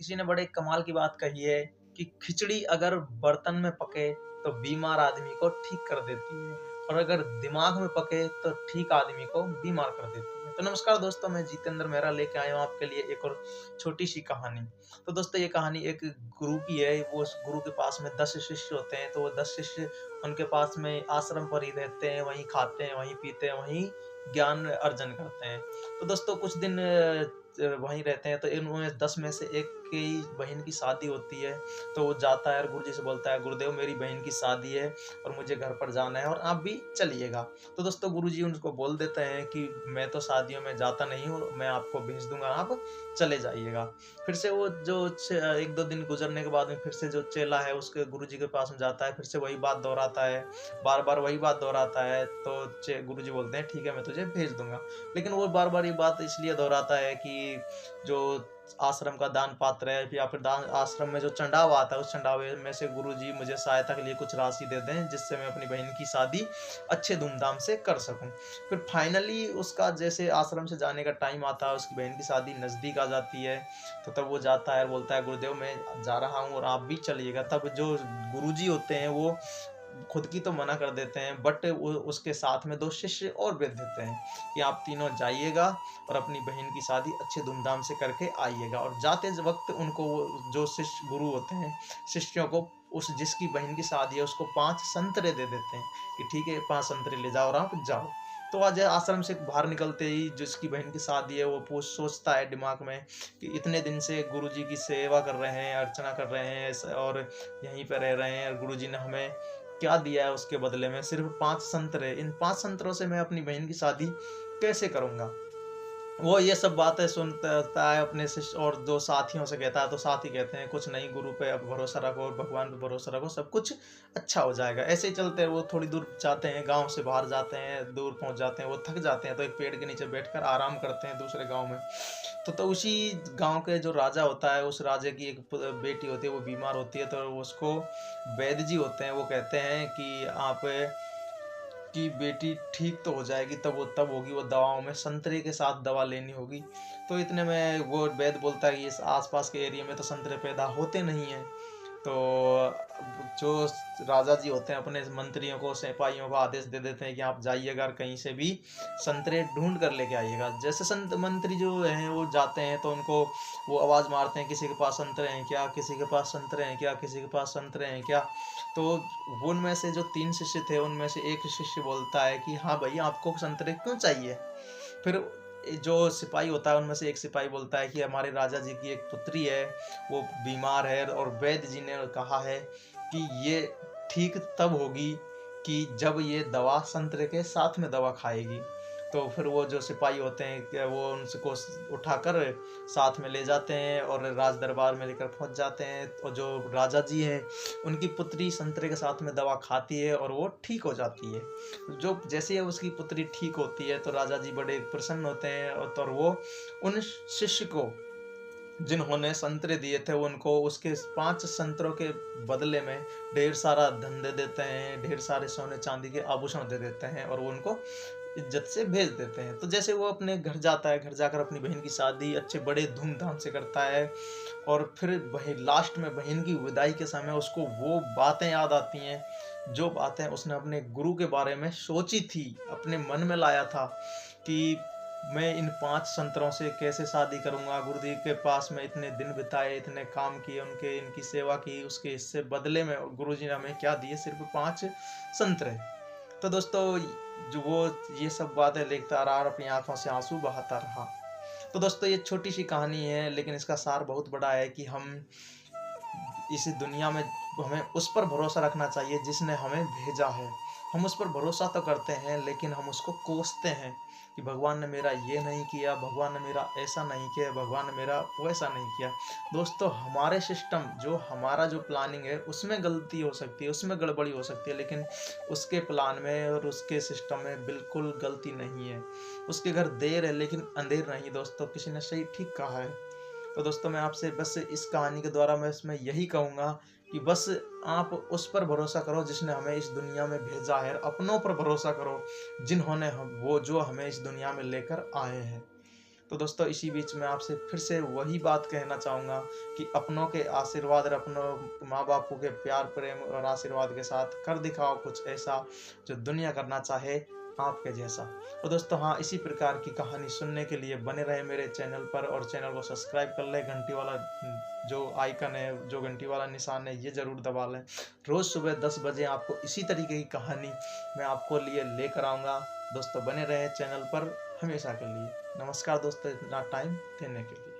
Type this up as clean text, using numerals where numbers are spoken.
किसी ने बड़े कमाल की बात कही है कि खिचड़ी अगर बर्तन में पके तो बीमार आदमी को ठीक कर देती है और अगर दिमाग में पके तो ठीक आदमी को बीमार कर देती है। तो नमस्कार दोस्तों, मैं जितेंद्र मेहरा लेके आया हूँ आपके लिए एक और छोटी सी कहानी। तो दोस्तों, ये कहानी एक गुरु की है। वो उस गुरु के पास में 10 शिष्य होते हैं। तो वो 10 शिष्य उनके पास में आश्रम पर ही रहते हैं, वहीं खाते हैं, वहीं पीते हैं, वहीं ज्ञान अर्जन करते हैं। तो दोस्तों, कुछ दिन वहीं रहते हैं। तो इनमें 10 में से एक की बहन की शादी होती है। तो वो जाता है और गुरुजी से बोलता है, गुरुदेव मेरी बहन की शादी है और मुझे घर पर जाना है और आप भी चलिएगा। तो दोस्तों, गुरुजी उनको बोल देते हैं कि मैं तो शादियों में जाता नहीं हूँ, मैं आपको भेज दूंगा, आप चले जाइएगा। फिर से वो जो 1-2 दिन गुजरने के बाद में फिर से जो चेला है उसके गुरुजी के पास में जाता है, फिर से वही बात दोहराता है, बार बार वही बात दोहराता है। तो गुरुजी बोलते हैं, ठीक है, मैं तुझे भेज दूंगा। लेकिन वो बार बार ये बात इसलिए दोहराता है कि जो आश्रम का दान पात्र है या फिर दान आश्रम में जो चंडावा आता है, उस चंडावे में से गुरुजी मुझे सहायता के लिए कुछ राशि दे दें, जिससे मैं अपनी बहन की शादी अच्छे धूमधाम से कर सकूं। फिर फाइनली उसका जैसे आश्रम से जाने का टाइम आता है, उसकी बहन की शादी नज़दीक आ जाती है। तो तब वो जाता है और बोलता है, गुरुदेव मैं जा रहा हूँ और आप भी चलिएगा। तब जो गुरुजी होते हैं वो खुद की तो मना कर देते हैं, बट वो उसके साथ में 2 शिष्य और भेज देते हैं कि आप तीनों जाइएगा और अपनी बहन की शादी अच्छे धूमधाम से करके आइएगा। और जाते वक्त उनको वो जो शिष्य गुरु होते हैं, शिष्यों को उस जिसकी बहन की शादी है उसको 5 संतरे दे देते हैं कि ठीक है, 5 संतरे ले जाओ और आप जाओ। तो आज आश्रम से बाहर निकलते ही जिसकी बहन की शादी है वो सोचता है दिमाग में कि इतने दिन से गुरुजी की सेवा कर रहे हैं, अर्चना कर रहे हैं और यहीं पे रह रहे हैं, और गुरुजी ने हमें क्या दिया है उसके बदले में? सिर्फ 5 संतरे। इन 5 संतरों से मैं अपनी बहन की शादी कैसे करूँगा? वो ये सब बातें सुनता है अपने शिष्य और जो साथियों से कहता है, तो साथी कहते हैं, कुछ नहीं, गुरु पे अब भरोसा रखो, भगवान पे भरोसा रखो, सब कुछ अच्छा हो जाएगा। ऐसे ही चलते हैं, वो थोड़ी दूर जाते हैं, गाँव से बाहर जाते हैं, दूर पहुँच जाते हैं, वो थक जाते हैं, तो एक पेड़ के नीचे बैठकर आराम करते हैं दूसरे गाँव में। तो उसी गाँव के जो राजा होता है, उस राजा की एक बेटी होती है, वो बीमार होती है। तो उसको वैद्य जी होते हैं, वो कहते हैं कि आप कि बेटी ठीक तो हो जाएगी, तब होगी वो दवाओं में, संतरे के साथ दवा लेनी होगी। तो इतने में वो वैद्य बोलता है कि इस आसपास के एरिया में तो संतरे पैदा होते नहीं हैं। तो जो राजा जी होते हैं अपने मंत्रियों को, सिपाहियों को आदेश दे देते हैं कि आप जाइएगा और कहीं से भी संतरे ढूंढ कर लेके आइएगा। जैसे संत मंत्री जो हैं वो जाते हैं तो उनको वो आवाज़ मारते हैं, किसी के पास संतरे हैं क्या, किसी के पास संतरे हैं क्या, किसी के पास संतरे हैं क्या। तो उनमें से जो 3 शिष्य थे, उनमें से एक शिष्य बोलता है कि हाँ भाई, आपको संतरे क्यों चाहिए? फिर जो सिपाही होता है उनमें से एक सिपाही बोलता है कि हमारे राजा जी की एक पुत्री है, वो बीमार है और वैद्य जी ने कहा है कि ये ठीक तब होगी कि जब ये दवा संतरे के साथ में दवा खाएगी। तो फिर वो जो सिपाही होते हैं कि वो उनको उठाकर साथ में ले जाते हैं और राज दरबार में लेकर पहुंच जाते हैं। और जो राजा जी हैं, उनकी पुत्री संतरे के साथ में दवा खाती है और वो ठीक हो जाती है। जो जैसे ही उसकी पुत्री ठीक होती है तो राजा जी बड़े प्रसन्न होते हैं, और वो उन शिष्य को जिन्होंने संतरे दिए थे उनको उसके 5 संतरों के बदले में ढेर सारा धन दे देते हैं, ढेर सारे सोने चांदी के आभूषण दे देते हैं और वो उनको इज्जत से भेज देते हैं। तो जैसे वो अपने घर जाता है, घर जाकर अपनी बहन की शादी अच्छे बड़े धूमधाम से करता है। और फिर बहन लास्ट में बहन की विदाई के समय उसको वो बातें याद आती हैं, जो बातें उसने अपने गुरु के बारे में सोची थी, अपने मन में लाया था कि मैं इन 5 संतरों से कैसे शादी करूँगा। गुरुदेव के पास में इतने दिन बिताए, इतने काम किए, उनके इनकी सेवा की, उसके इससे बदले में गुरुजी ने हमें क्या दिए? सिर्फ 5 संतरे। तो दोस्तों, जो वो ये सब बातें देखता रहा और अपनी आँखों से आँसू बहाता रहा। तो दोस्तों, ये छोटी-सी कहानी है, लेकिन इसका सार बहुत बड़ा है कि हम इस दुनिया में हमें उस पर भरोसा रखना चाहिए जिसने हमें भेजा है। हम उस पर भरोसा तो करते हैं, लेकिन हम उसको कोसते हैं कि भगवान ने मेरा ये नहीं किया, भगवान ने मेरा ऐसा नहीं किया, भगवान ने मेरा वैसा नहीं किया। दोस्तों, हमारे सिस्टम जो हमारा जो प्लानिंग है उसमें गलती हो सकती है, उसमें गड़बड़ी हो सकती है, लेकिन उसके प्लान में और उसके सिस्टम में बिल्कुल गलती नहीं है। उसके घर देर है लेकिन अंधेर नहीं दोस्तों, किसी ने सही ठीक कहा है। तो दोस्तों, मैं आपसे बस इस कहानी के द्वारा मैं इसमें यही कहूँगा कि बस आप उस पर भरोसा करो जिसने हमें इस दुनिया में भेजा है, अपनों पर भरोसा करो जिन्होंने हम वो जो हमें इस दुनिया में लेकर आए हैं। तो दोस्तों इसी बीच में आपसे फिर से वही बात कहना चाहूँगा कि अपनों के आशीर्वाद और अपनों माँ बापों के प्यार प्रेम और आशीर्वाद के साथ कर दिखाओ कुछ ऐसा जो दुनिया करना चाहे आपके जैसा। और दोस्तों हाँ, इसी प्रकार की कहानी सुनने के लिए बने रहे मेरे चैनल पर और चैनल को सब्सक्राइब कर ले। घंटी वाला जो आइकन है, जो घंटी वाला निशान है, ये ज़रूर दबा लें। रोज़ सुबह 10 बजे आपको इसी तरीके की कहानी मैं आपको लिए लेकर आऊँगा। दोस्तों बने रहे चैनल पर हमेशा के लिए। नमस्कार दोस्तों, इतना टाइम देने के लिए।